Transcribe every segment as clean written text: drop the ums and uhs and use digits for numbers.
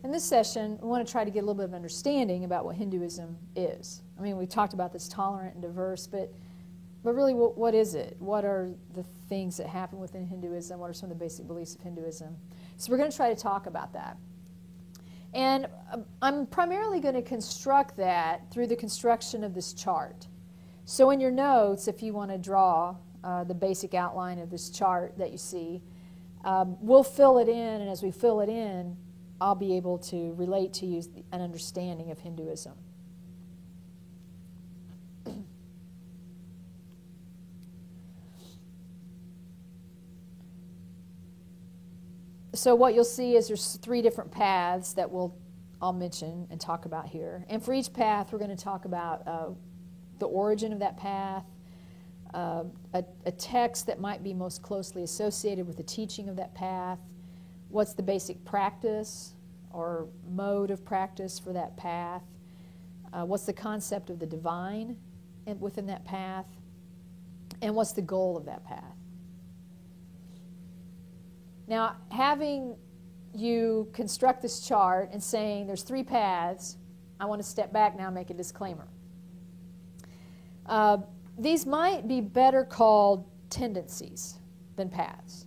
In this session, we want to try to get a little bit of understanding about what Hinduism is. I mean, we talked about this tolerant and diverse, but really, what is it? What are the things that happen within Hinduism? What are some of the basic beliefs of Hinduism? So we're going to try to talk about that. And I'm primarily going to construct that through the construction of this chart. So in your notes, if you want to draw the basic outline of this chart that you see, we'll fill it in, and as we fill it in, I'll be able to relate to you an understanding of Hinduism. So what you'll see is there's 3 different paths that I'll mention and talk about here. And for each path, we're going to talk about the origin of that path, a text that might be most closely associated with the teaching of that path, what's the basic practice or mode of practice for that path, what's the concept of the divine within that path, and what's the goal of that path. Now, having you construct this chart and saying there's 3 paths, I want to step back now and make a disclaimer. These might be better called tendencies than paths,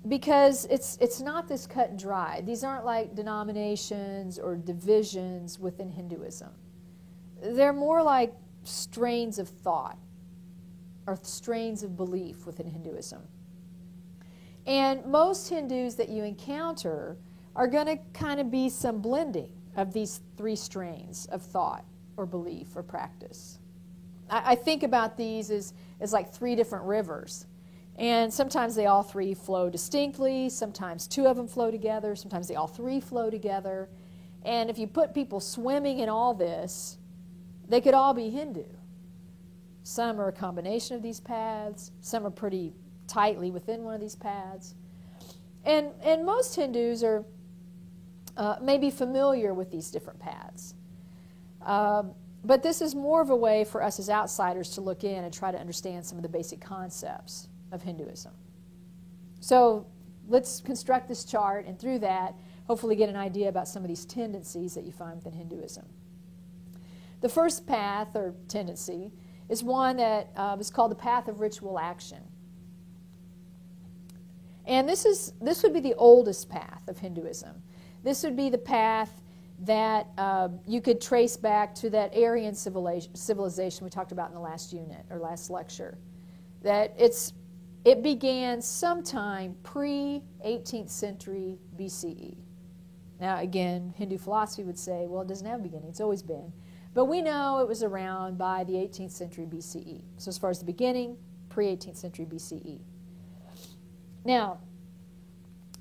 because it's not this cut and dry. These aren't like denominations or divisions within Hinduism. They're more like strains of thought or strains of belief within Hinduism. And most Hindus that you encounter are going to kind of be some blending of these 3 strains of thought or belief or practice. I think about these as like 3 different rivers. And sometimes they all 3 flow distinctly, sometimes 2 of them flow together, sometimes they all 3 flow together. And if you put people swimming in all this, they could all be Hindu. Some are a combination of these paths, some are pretty tightly within one of these paths. And most Hindus are maybe familiar with these different paths. But this is more of a way for us as outsiders to look in and try to understand some of the basic concepts of Hinduism. So let's construct this chart, and through that, hopefully get an idea about some of these tendencies that you find within Hinduism. The first path or tendency is one that is called the path of ritual action. And this would be the oldest path of Hinduism. This would be the path that you could trace back to that Aryan civilization we talked about in the last unit or last lecture. That it began sometime pre-18th century BCE. Now again, Hindu philosophy would say, well, it doesn't have a beginning, it's always been. But we know it was around by the 18th century BCE. So as far as the beginning, pre-18th century BCE. Now,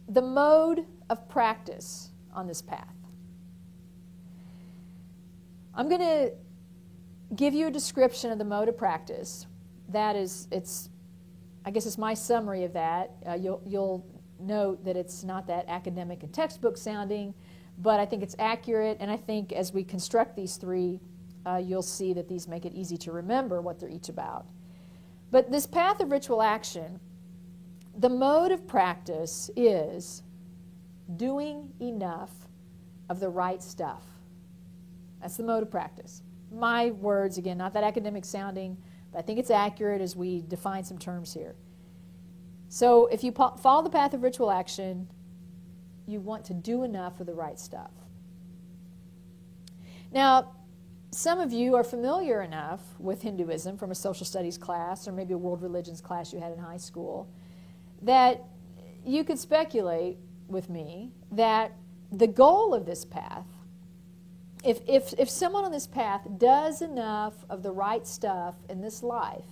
the mode of practice on this path. I'm going to give you a description of the mode of practice. That is, I guess it's my summary of that. You'll note that it's not that academic and textbook sounding, but I think it's accurate, and I think as we construct these 3, you'll see that these make it easy to remember what they're each about. But this path of ritual action, the mode of practice is doing enough of the right stuff. That's the mode of practice. My words, again, not that academic sounding, but I think it's accurate as we define some terms here. So if you follow the path of ritual action, you want to do enough of the right stuff. Now, some of you are familiar enough with Hinduism from a social studies class or maybe a world religions class you had in high school that you could speculate with me that the goal of this path, if someone on this path does enough of the right stuff in this life,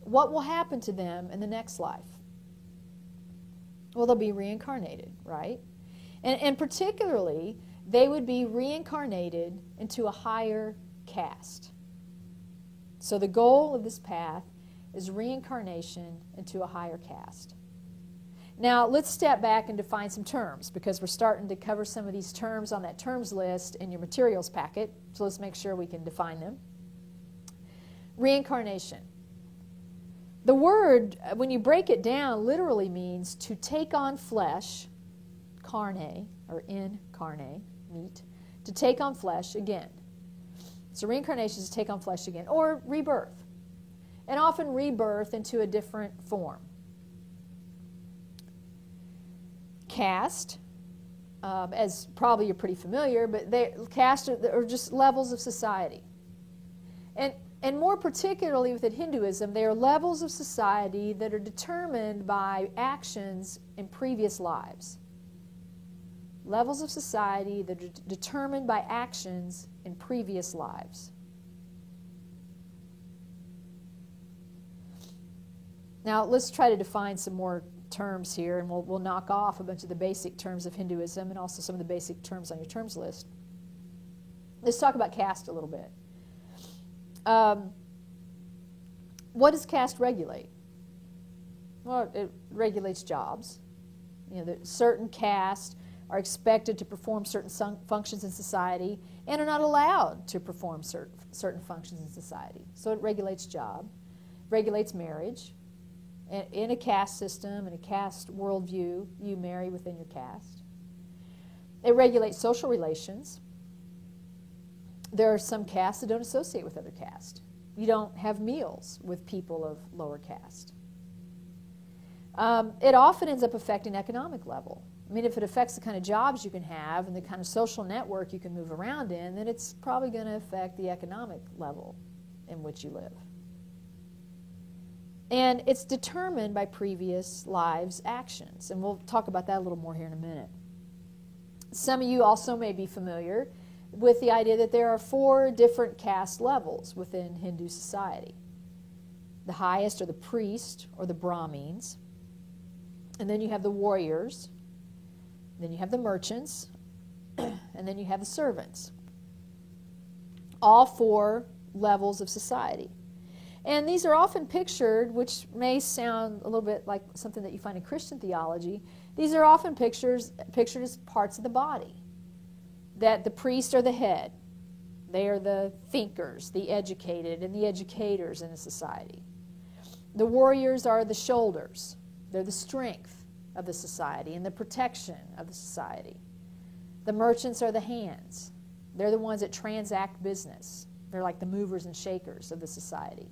what will happen to them in the next life? Well, they'll be reincarnated, right? And particularly, they would be reincarnated into a higher caste. So the goal of this path is reincarnation into a higher caste. Now, let's step back and define some terms, because we're starting to cover some of these terms on that terms list in your materials packet, so let's make sure we can define them. Reincarnation. The word, when you break it down, literally means to take on flesh, carne, or in carne, meat, to take on flesh again. So reincarnation is to take on flesh again, or rebirth, and often rebirth into a different form. Caste, as probably you're pretty familiar, but caste are just levels of society. And more particularly within Hinduism, they are levels of society that are determined by actions in previous lives. Levels of society that are determined by actions in previous lives. Now, let's try to define some more terms here, and we'll knock off a bunch of the basic terms of Hinduism and also some of the basic terms on your terms list. Let's talk about caste a little bit. What does caste regulate? Well, it regulates jobs. You know, that certain castes are expected to perform certain functions in society and are not allowed to perform certain functions in society. So it regulates job, regulates marriage. In a caste system, in a caste worldview, you marry within your caste. It regulates social relations. There are some castes that don't associate with other castes. You don't have meals with people of lower caste. It often ends up affecting economic level. I mean, if it affects the kind of jobs you can have and the kind of social network you can move around in, then it's probably going to affect the economic level in which you live. And it's determined by previous lives' actions. And we'll talk about that a little more here in a minute. Some of you also may be familiar with the idea that there are 4 different caste levels within Hindu society. The highest are the priests, or the Brahmins. And then you have the warriors. Then you have the merchants. And then you have the servants. All 4 levels of society. And these are often pictured, which may sound a little bit like something that you find in Christian theology. These are often pictured as parts of the body. That the priests are the head. They are the thinkers, the educated, and the educators in a society. The warriors are the shoulders. They're the strength of the society and the protection of the society. The merchants are the hands. They're the ones that transact business. They're like the movers and shakers of the society.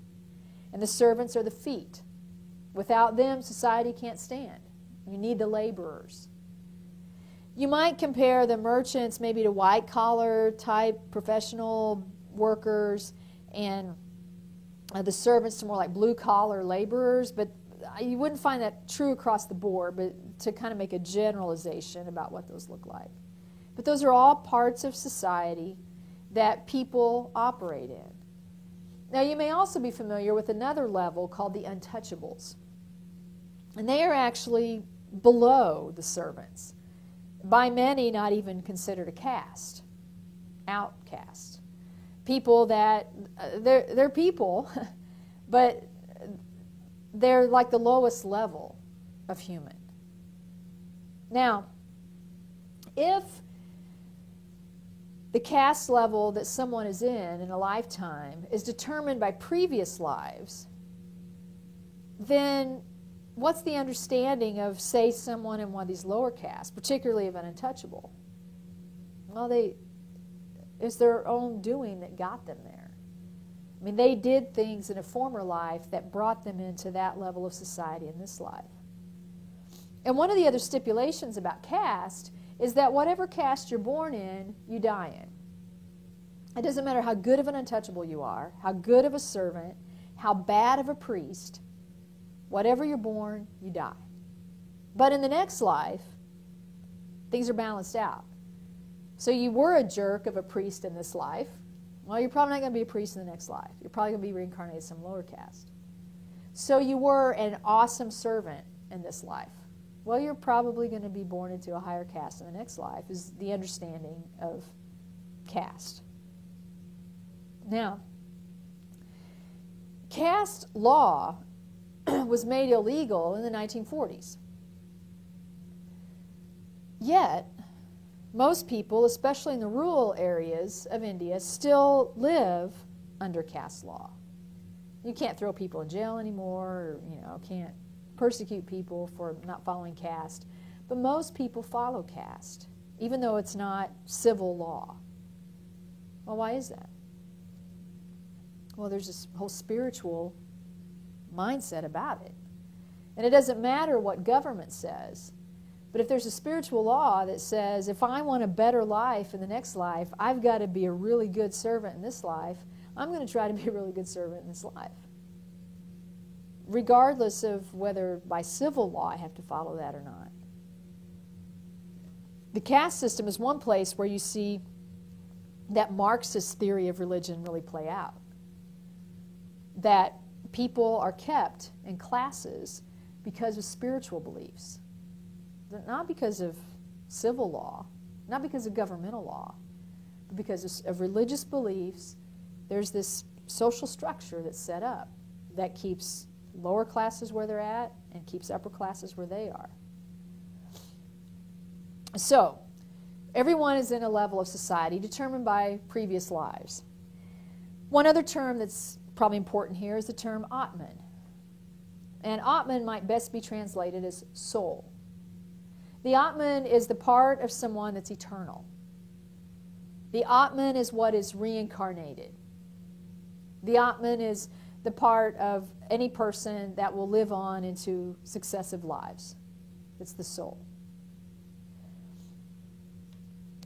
And the servants are the feet. Without them, society can't stand. You need the laborers. You might compare the merchants maybe to white-collar type professional workers, and the servants to more like blue-collar laborers, but you wouldn't find that true across the board, but to kind of make a generalization about what those look like. But those are all parts of society that people operate in. Now, you may also be familiar with another level called the untouchables. And they are actually below the servants. By many, not even considered a caste. Outcast. People that, they're people, but they're like the lowest level of human. Now, if the caste level that someone is in a lifetime is determined by previous lives, then what's the understanding of, say, someone in one of these lower castes, particularly of an untouchable? Well, it's their own doing that got them there. I mean, they did things in a former life that brought them into that level of society in this life. And one of the other stipulations about caste is that whatever caste you're born in, you die in. It doesn't matter how good of an untouchable you are, how good of a servant, how bad of a priest, whatever you're born, you die. But in the next life, things are balanced out. So you were a jerk of a priest in this life. Well, you're probably not going to be a priest in the next life. You're probably going to be reincarnated as some lower caste. So you were an awesome servant in this life. Well, you're probably going to be born into a higher caste in the next life, is the understanding of caste. Now, caste law was made illegal in the 1940s. Yet, most people, especially in the rural areas of India, still live under caste law. You can't throw people in jail anymore, or, can't persecute people for not following caste. But most people follow caste, even though it's not civil law. Well, why is that? Well, there's this whole spiritual mindset about it. And it doesn't matter what government says, but if there's a spiritual law that says, if I want a better life in the next life, I've got to be a really good servant in this life, I'm going to try to be a really good servant in this life. Regardless of whether by civil law I have to follow that or not. The caste system is one place where you see that Marxist theory of religion really play out. That people are kept in classes because of spiritual beliefs. Not because of civil law, not because of governmental law, but because of religious beliefs. There's this social structure that's set up that keeps lower classes where they're at and keeps upper classes where they are. So, everyone is in a level of society determined by previous lives. One other term that's probably important here is the term Atman. And Atman might best be translated as soul. The Atman is the part of someone that's eternal. The Atman is what is reincarnated. The Atman is the part of any person that will live on into successive lives. It's the soul.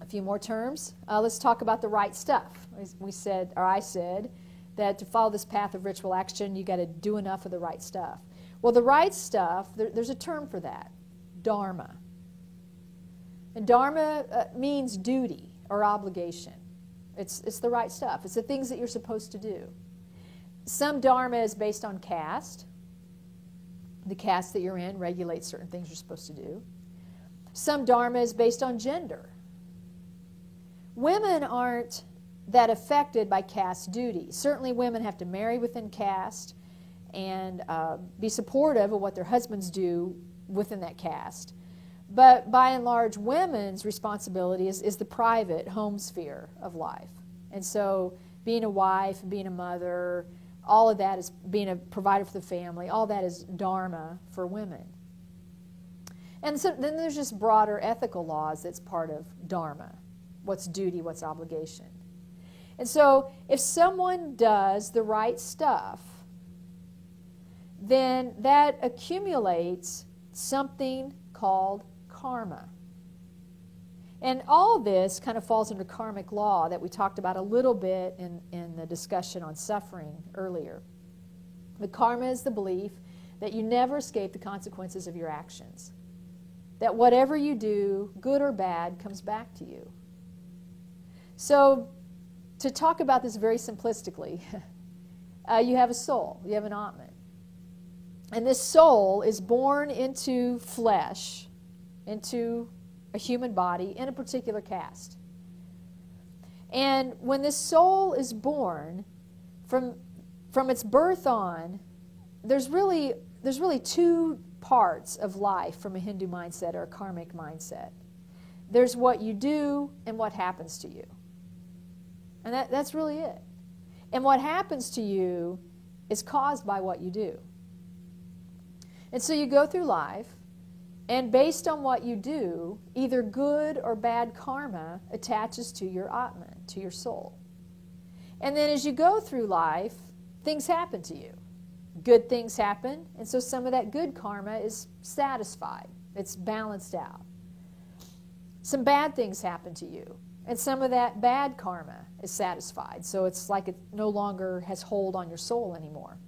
A few more terms. Let's talk about the right stuff. We said, or I said, that to follow this path of ritual action, you got to do enough of the right stuff. Well, the right stuff, there's a term for that, dharma. And dharma means duty or obligation. It's the right stuff. It's the things that you're supposed to do. Some dharma is based on caste. The caste that you're in regulates certain things you're supposed to do. Some dharma is based on gender. Women aren't that affected by caste duty. Certainly women have to marry within caste and be supportive of what their husbands do within that caste. But by and large, women's responsibility is the private home sphere of life. And so being a wife, being a mother, all of that is being a provider for the family, all that is dharma for women. And so then there's just broader ethical laws that's part of dharma. What's duty, what's obligation. And so if someone does the right stuff, then that accumulates something called karma. And all this kind of falls under karmic law that we talked about a little bit in the discussion on suffering earlier. The karma is the belief that you never escape the consequences of your actions. That whatever you do, good or bad, comes back to you. So, to talk about this very simplistically, you have a soul, you have an Atman. And this soul is born into flesh, into a human body, in a particular caste. And when this soul is born, from its birth on, there's really two parts of life from a Hindu mindset or a karmic mindset. There's what you do and what happens to you. And that's really it. And what happens to you is caused by what you do. And so you go through life, and based on what you do, either good or bad karma attaches to your Atman, to your soul. And then as you go through life, things happen to you. Good things happen, and so some of that good karma is satisfied. It's balanced out. Some bad things happen to you, and some of that bad karma is satisfied. So it's like it no longer has hold on your soul anymore.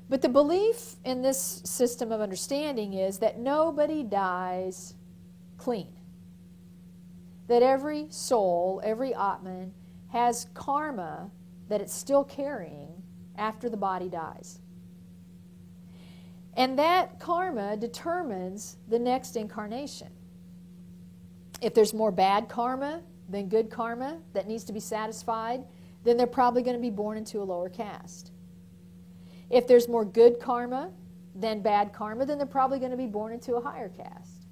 But the belief in this system of understanding is that nobody dies clean. That every soul, every Atman, has karma that it's still carrying after the body dies. And that karma determines the next incarnation. If there's more bad karma than good karma that needs to be satisfied, then they're probably going to be born into a lower caste. If there's more good karma than bad karma, then they're probably going to be born into a higher caste.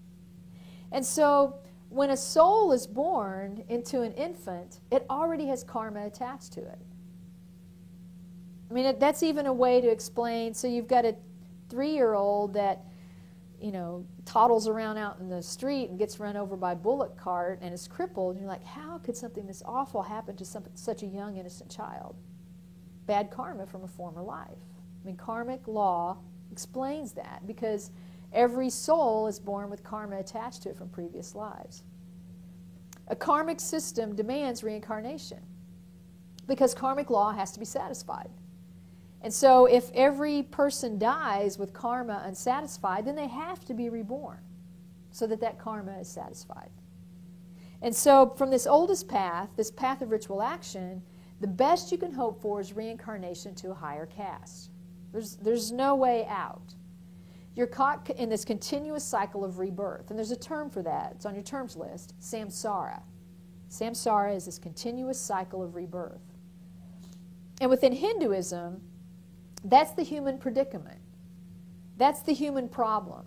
And so when a soul is born into an infant, it already has karma attached to it. I mean, that's even a way to explain. So you've got a 3-year-old that toddles around out in the street and gets run over by a bullock cart and is crippled, and you're like, how could something this awful happen to such a young, innocent child? Bad karma from a former life. I mean, karmic law explains that, because every soul is born with karma attached to it from previous lives. A karmic system demands reincarnation, because karmic law has to be satisfied. And so if every person dies with karma unsatisfied, then they have to be reborn so that that karma is satisfied. And so from this oldest path, this path of ritual action, the best you can hope for is reincarnation to a higher caste. There's no way out. You're caught in this continuous cycle of rebirth. And there's a term for that. It's on your terms list, samsara. Samsara is this continuous cycle of rebirth. And within Hinduism, that's the human predicament. That's the human problem.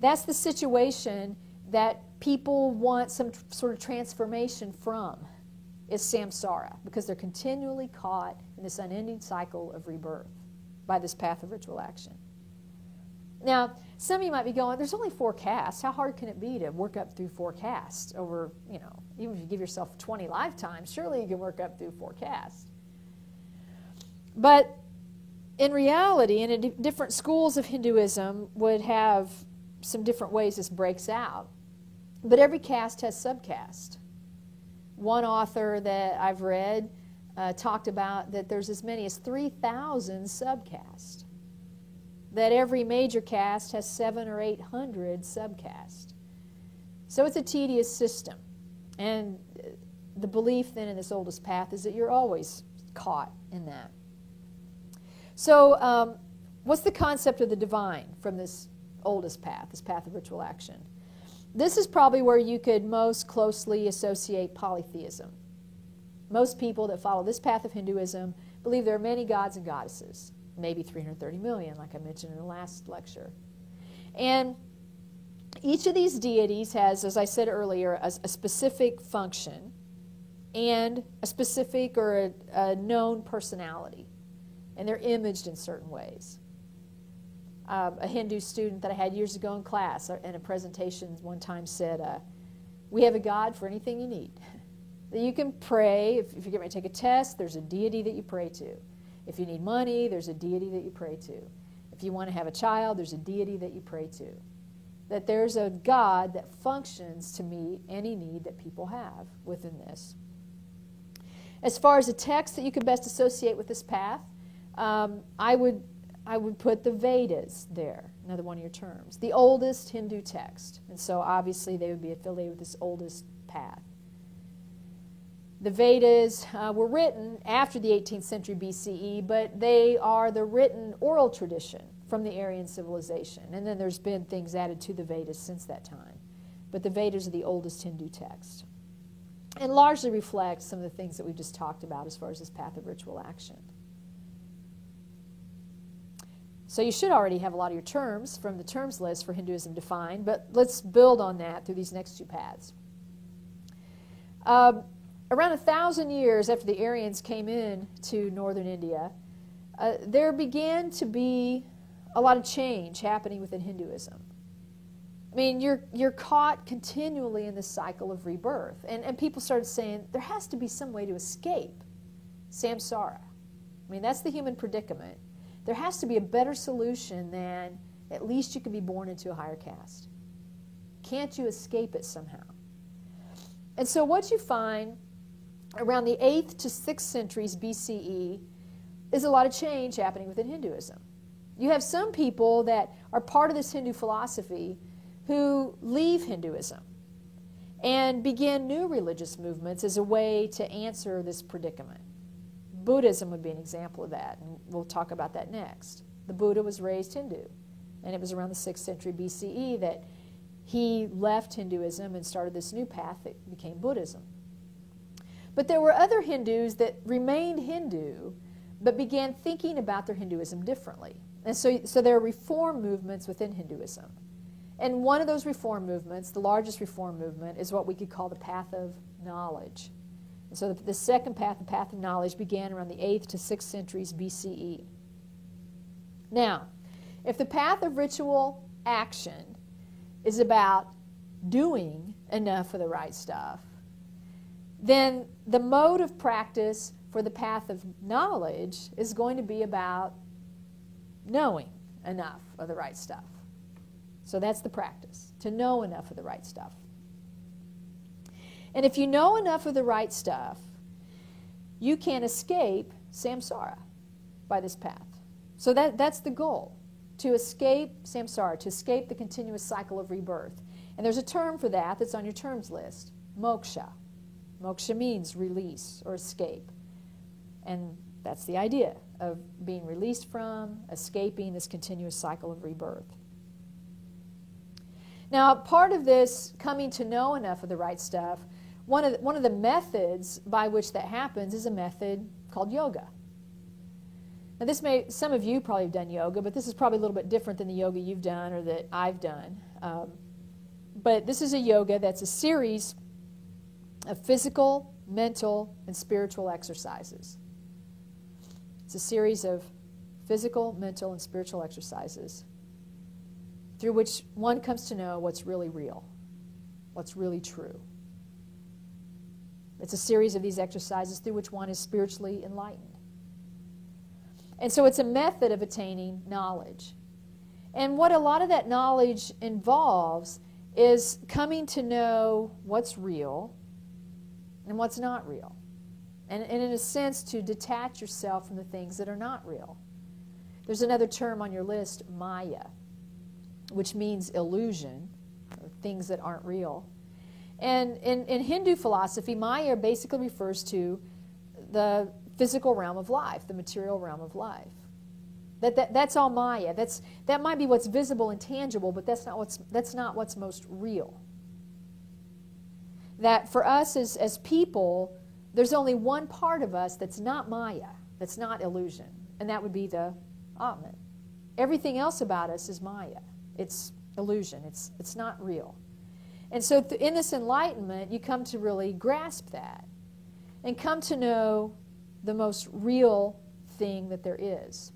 That's the situation that people want some sort of transformation from, is samsara, because they're continually caught in this unending cycle of rebirth by this path of ritual action. Now, some of you might be going, there's only 4 castes. How hard can it be to work up through 4 castes over, even if you give yourself 20 lifetimes, surely you can work up through 4 castes. But in reality, in different schools of Hinduism would have some different ways this breaks out. But every caste has subcaste. One author that I've read talked about that there's as many as 3,000 subcaste. That every major caste has 700 or 800 subcaste. So it's a tedious system. And the belief then in this oldest path is that you're always caught in that. So what's the concept of the divine from this oldest path, this path of ritual action? This is probably where you could most closely associate polytheism. Most people that follow this path of Hinduism believe there are many gods and goddesses, maybe 330 million, like I mentioned in the last lecture. And each of these deities has, as I said earlier, a specific function and a specific or a known personality. And they're imaged in certain ways. A Hindu student that I had years ago in class in a presentation one time said, we have a God for anything you need. That you can pray. If you're getting ready to take a test, there's a deity that you pray to. If you need money, there's a deity that you pray to. If you want to have a child, there's a deity that you pray to. That there's a God that functions to meet any need that people have within this. As far as a text that you could best associate with this path, I would put the Vedas there, another one of your terms. The oldest Hindu text. And so obviously they would be affiliated with this oldest path. The Vedas were written after the 18th century BCE, but they are the written oral tradition from the Aryan civilization. And then there's been things added to the Vedas since that time. But the Vedas are the oldest Hindu text. And largely reflect some of the things that we've just talked about as far as this path of ritual action. So you should already have a lot of your terms from the terms list for Hinduism defined, but let's build on that through these next 2 paths. Around 1,000 years after the Aryans came in to northern India, there began to be a lot of change happening within Hinduism. I mean, you're caught continually in this cycle of rebirth. And people started saying, there has to be some way to escape samsara. I mean, that's the human predicament. There has to be a better solution than at least you can be born into a higher caste. Can't you escape it somehow? And so what you find around the 8th to 6th centuries BCE is a lot of change happening within Hinduism. You have some people that are part of this Hindu philosophy who leave Hinduism and begin new religious movements as a way to answer this predicament. Buddhism would be an example of that, and we'll talk about that next. The Buddha was raised Hindu, and it was around the 6th century BCE that he left Hinduism and started this new path that became Buddhism. But there were other Hindus that remained Hindu, but began thinking about their Hinduism differently. And so there are reform movements within Hinduism. And one of those reform movements, the largest reform movement, is what we could call the path of knowledge. And so the second path, the path of knowledge, began around the 8th to 6th centuries BCE. Now, if the path of ritual action is about doing enough of the right stuff, then the mode of practice for the path of knowledge is going to be about knowing enough of the right stuff. So that's the practice, to know enough of the right stuff. And if you know enough of the right stuff, you can escape samsara by this path. So that's the goal, to escape samsara, to escape the continuous cycle of rebirth. And there's a term for that that's on your terms list, moksha. Moksha means release or escape. And that's the idea of being released from, escaping this continuous cycle of rebirth. Now, part of this coming to know enough of the right stuff, one of the methods by which that happens is a method called yoga. Now, some of you probably have done yoga, but this is probably a little bit different than the yoga you've done or that I've done. But this is a yoga that's a series of physical, mental, and spiritual exercises. It's a series of physical, mental, and spiritual exercises through which one comes to know what's really real, what's really true. It's a series of these exercises through which one is spiritually enlightened. And so it's a method of attaining knowledge. And what a lot of that knowledge involves is coming to know what's real and what's not real. And in a sense, to detach yourself from the things that are not real. There's another term on your list, maya, which means illusion, or things that aren't real. And in Hindu philosophy, maya basically refers to the physical realm of life, the material realm of life. That's all maya. That might be what's visible and tangible, but that's not what's most real. That for us as people, there's only one part of us that's not maya, that's not illusion, and that would be the Atman. Everything else about us is maya. It's illusion. It's not real. And so in this enlightenment, you come to really grasp that and come to know the most real thing that there is.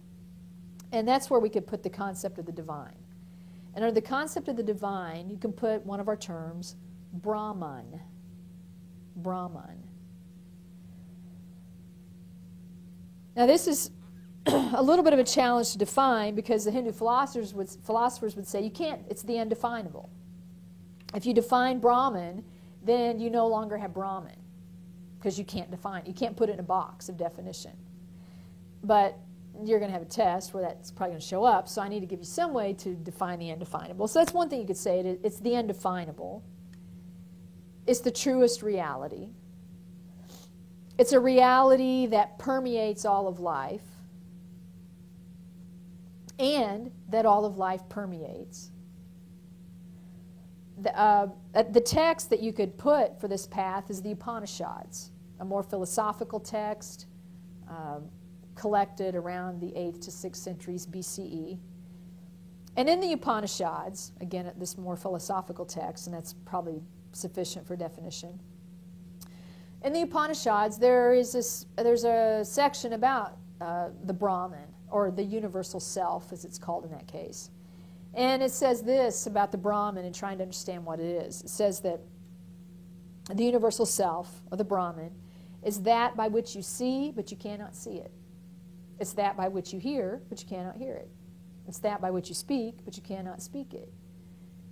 And that's where we could put the concept of the divine. And under the concept of the divine, you can put one of our terms, Brahman. Brahman. Now this is a little bit of a challenge to define because the Hindu philosophers would say you can't, it's the undefinable. If you define Brahman, then you no longer have Brahman because you can't define it. You can't put it in a box of definition. But you're going to have a test where that's probably going to show up, so I need to give you some way to define the undefinable. So that's one thing you could say. It's the undefinable. It's the truest reality. It's a reality that permeates all of life and that all of life permeates. The text that you could put for this path is the Upanishads, a more philosophical text collected around the 8th to 6th centuries BCE. And in the Upanishads, again, this more philosophical text, and that's probably sufficient for definition. In the Upanishads, there's a section about the Brahman, or the universal self, as it's called in that case. And it says this about the Brahman and trying to understand what it is. It says that the universal self, or the Brahman, is that by which you see, but you cannot see it. It's that by which you hear, but you cannot hear it. It's that by which you speak, but you cannot speak it.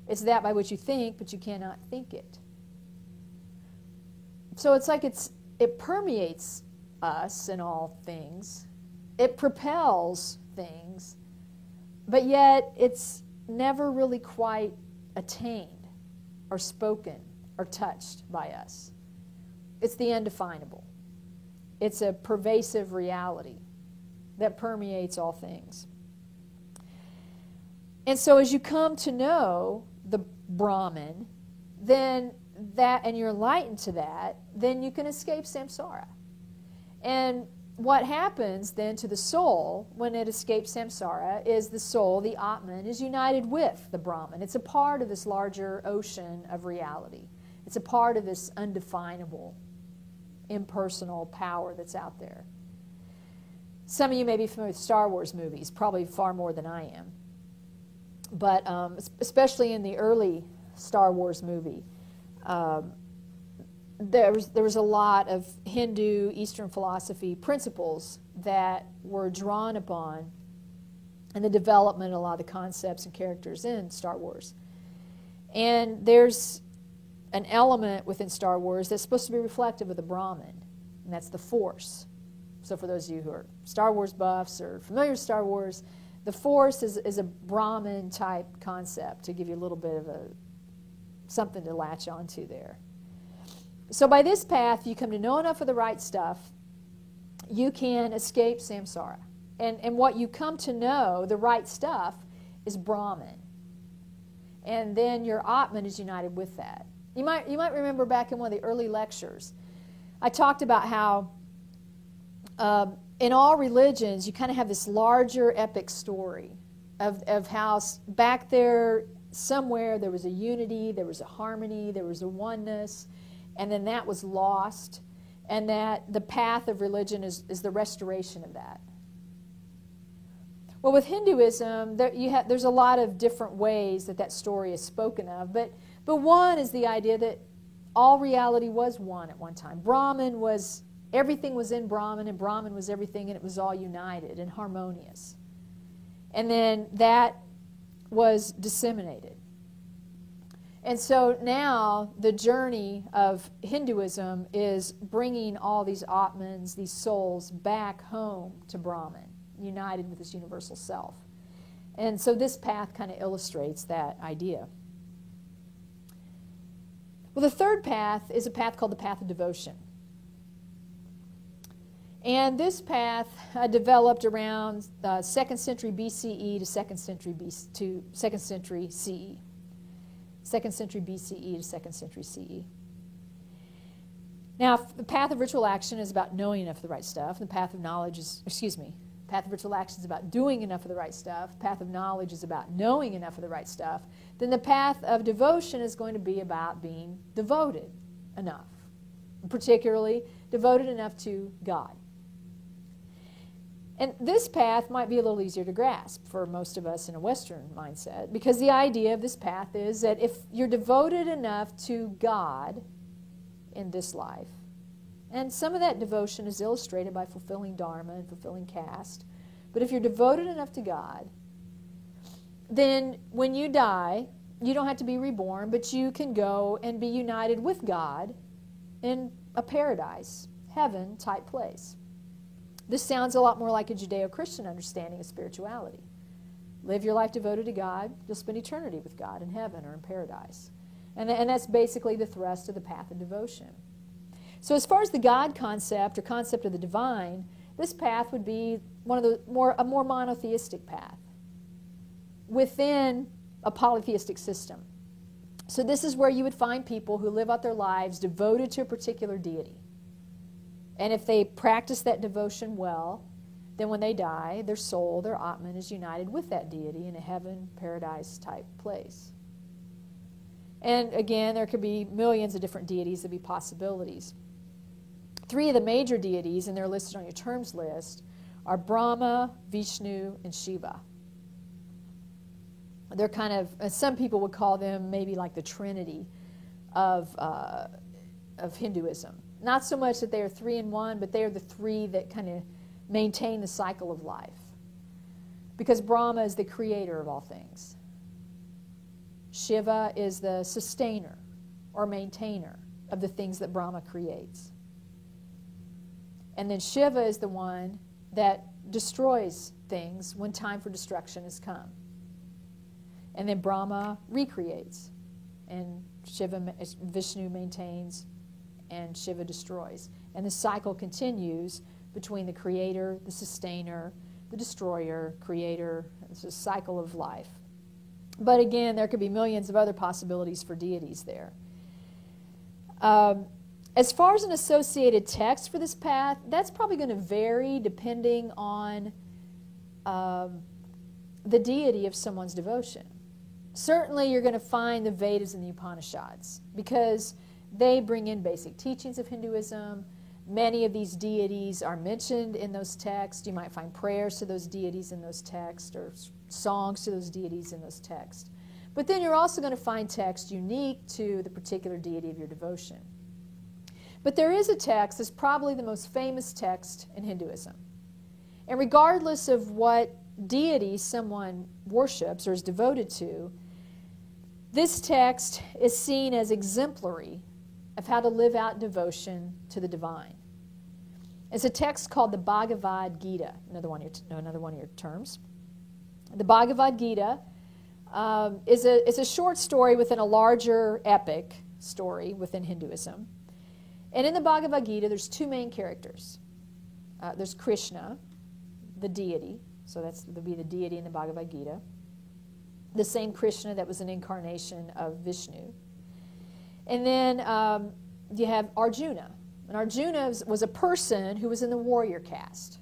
It's that by which you think, but you cannot think it. So it's like it permeates us in all things. It propels things, but yet it's never really quite attained or spoken or touched by us. It's the undefinable. It's a pervasive reality that permeates all things. And so as you come to know the Brahman, then that, and you're enlightened to that, then you can escape samsara. And what happens then to the soul when it escapes samsara is the soul, the Atman, is united with the Brahman. It's a part of this larger ocean of reality. It's a part of this undefinable, impersonal power that's out there. Some of you may be familiar with Star Wars movies, probably far more than I am. but especially in the early Star Wars movie, there was a lot of Hindu, Eastern philosophy principles that were drawn upon in the development of a lot of the concepts and characters in Star Wars. And there's an element within Star Wars that's supposed to be reflective of the Brahman, and that's the Force. So for those of you who are Star Wars buffs or familiar with Star Wars, the Force is a Brahman-type concept, to give you a little bit of something to latch onto there. So by this path, you come to know enough of the right stuff, you can escape samsara. And what you come to know, the right stuff, is Brahman. And then your Atman is united with that. You might remember back in one of the early lectures, I talked about how in all religions, you kind of have this larger epic story of how back there somewhere there was a unity, there was a harmony, there was a oneness, and then that was lost, and that the path of religion is the restoration of that. Well, with Hinduism, there's a lot of different ways that story is spoken of, but one is the idea that all reality was one at one time. Everything was in Brahman, and Brahman was everything, and it was all united and harmonious. And then that was disseminated. And so now the journey of Hinduism is bringing all these Atmans, these souls, back home to Brahman, united with this universal self. And so this path kind of illustrates that idea. Well, the third path is a path called the path of devotion. And this path developed around 2nd century BCE to 2nd century CE. 2nd century BCE to 2nd century CE. Now, the path of ritual action is about knowing enough of the right stuff. The path of knowledge path of ritual action is about doing enough of the right stuff. Path of knowledge is about knowing enough of the right stuff. Then the path of devotion is going to be about being devoted enough, particularly devoted enough to God. And this path might be a little easier to grasp for most of us in a Western mindset, because the idea of this path is that if you're devoted enough to God in this life, and some of that devotion is illustrated by fulfilling dharma and fulfilling caste, but if you're devoted enough to God, then when you die, you don't have to be reborn, but you can go and be united with God in a paradise, heaven-type place. This sounds a lot more like a Judeo-Christian understanding of spirituality. Live your life devoted to God, you'll spend eternity with God in heaven or in paradise. And that's basically the thrust of the path of devotion. So as far as the God concept or concept of the divine, this path would be a more monotheistic path within a polytheistic system. So this is where you would find people who live out their lives devoted to a particular deity. And if they practice that devotion well, then when they die, their soul, their Atman, is united with that deity in a heaven, paradise type place. And again, there could be millions of different deities, there'd be possibilities. 3 of the major deities, and they're listed on your terms list, are Brahma, Vishnu, and Shiva. They're kind of, some people would call them maybe like the Trinity of Hinduism. Not so much that they are 3 in 1, but they are the 3 that kind of maintain the cycle of life. Because Brahma is the creator of all things. Shiva is the sustainer or maintainer of the things that Brahma creates. And then Shiva is the one that destroys things when time for destruction has come. And then Brahma recreates, and Vishnu maintains, and Shiva destroys. And the cycle continues between the creator, the sustainer, the destroyer, creator. It's a cycle of life. But again, there could be millions of other possibilities for deities there. As far as an associated text for this path, that's probably going to vary depending on the deity of someone's devotion. Certainly you're going to find the Vedas and the Upanishads because they bring in basic teachings of Hinduism. Many of these deities are mentioned in those texts. You might find prayers to those deities in those texts or songs to those deities in those texts. But then you're also going to find texts unique to the particular deity of your devotion. But there is a text that's probably the most famous text in Hinduism. And regardless of what deity someone worships or is devoted to, this text is seen as exemplary of how to live out devotion to the divine. It's a text called the Bhagavad Gita, another one of your terms. The Bhagavad Gita is a short story within a larger epic story within Hinduism. And in the Bhagavad Gita, there's two main characters. There's Krishna, the deity, so that would be the deity in the Bhagavad Gita. The same Krishna that was an incarnation of Vishnu. And then you have Arjuna. And Arjuna was a person who was in the warrior caste.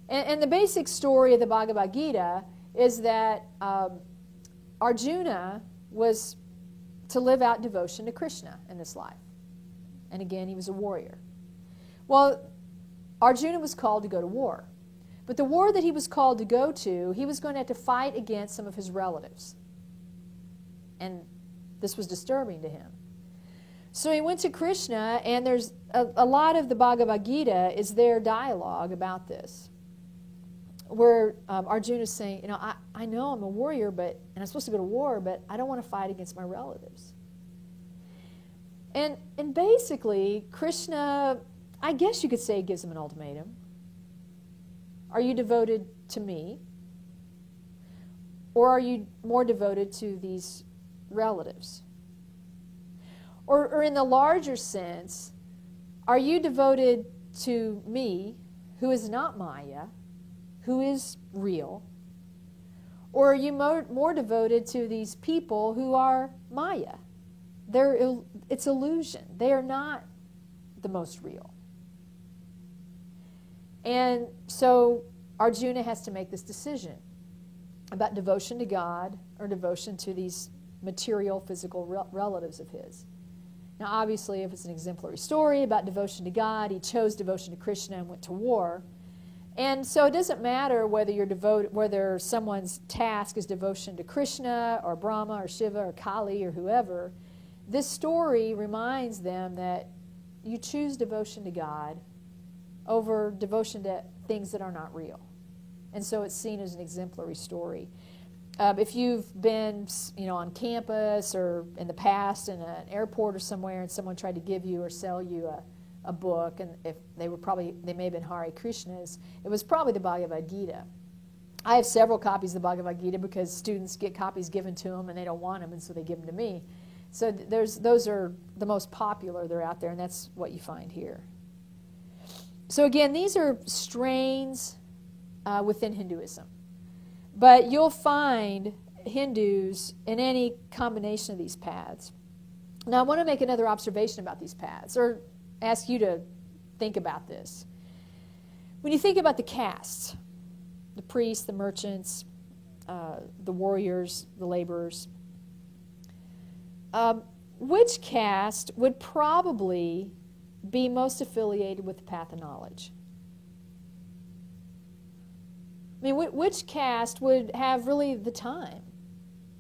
And the basic story of the Bhagavad Gita is that Arjuna was to live out devotion to Krishna in this life. And again, he was a warrior. Well, Arjuna was called to go to war. But the war that he was called to go to, he was going to have to fight against some of his relatives. And this was disturbing to him. So he went to Krishna, and there's a lot of the Bhagavad Gita is their dialogue about this, where Arjuna is saying, I know I'm a warrior, and I'm supposed to go to war, but I don't want to fight against my relatives. And basically, Krishna, I guess you could say, gives him an ultimatum. Are you devoted to me? Or are you more devoted to these relatives? Or in the larger sense, are you devoted to me, who is not Maya, who is real? Or are you more devoted to these people who are Maya? It's illusion. They are not the most real. And so Arjuna has to make this decision about devotion to God or devotion to these material, physical relatives of his. Now, obviously, if it's an exemplary story about devotion to God, he chose devotion to Krishna and went to war. And so it doesn't matter whether whether someone's task is devotion to Krishna or Brahma or Shiva or Kali or whoever. This story reminds them that you choose devotion to God over devotion to things that are not real. And so it's seen as an exemplary story. If you've been, on campus or in the past in an airport or somewhere, and someone tried to give you or sell you a book, and if they may have been Hare Krishnas, it was probably the Bhagavad Gita. I have several copies of the Bhagavad Gita because students get copies given to them and they don't want them, and so they give them to me. So those are the most popular. They're out there, and that's what you find here. So again, these are strains within Hinduism. But you'll find Hindus in any combination of these paths. Now, I want to make another observation about these paths, or ask you to think about this. When you think about the castes, the priests, the merchants, the warriors, the laborers, which caste would probably be most affiliated with the path of knowledge? I mean, which caste would have really the time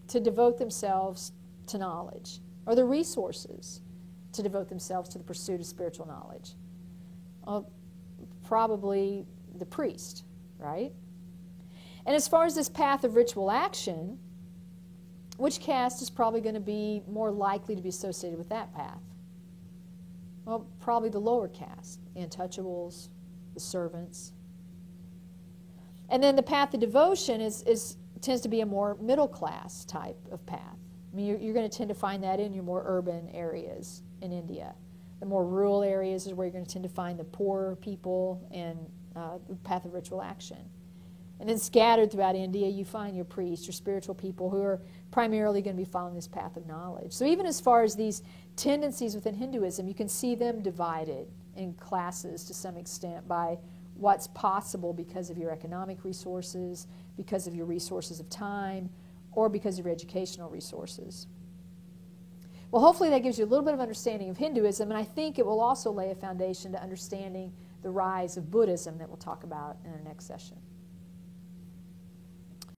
to devote themselves to knowledge, or the resources to devote themselves to the pursuit of spiritual knowledge? Well, probably the priest, right? And as far as this path of ritual action, which caste is probably going to be more likely to be associated with that path? Well, probably the lower caste, the untouchables, the servants. And then the path of devotion tends to be a more middle class type of path. I mean, you're going to tend to find that in your more urban areas in India. The more rural areas is where you're going to tend to find the poorer people and the path of ritual action. And then scattered throughout India, you find your priests, your spiritual people who are primarily going to be following this path of knowledge. So even as far as these tendencies within Hinduism, you can see them divided in classes to some extent by what's possible because of your economic resources, because of your resources of time, or because of your educational resources. Well, hopefully that gives you a little bit of understanding of Hinduism, and I think it will also lay a foundation to understanding the rise of Buddhism that we'll talk about in our next session.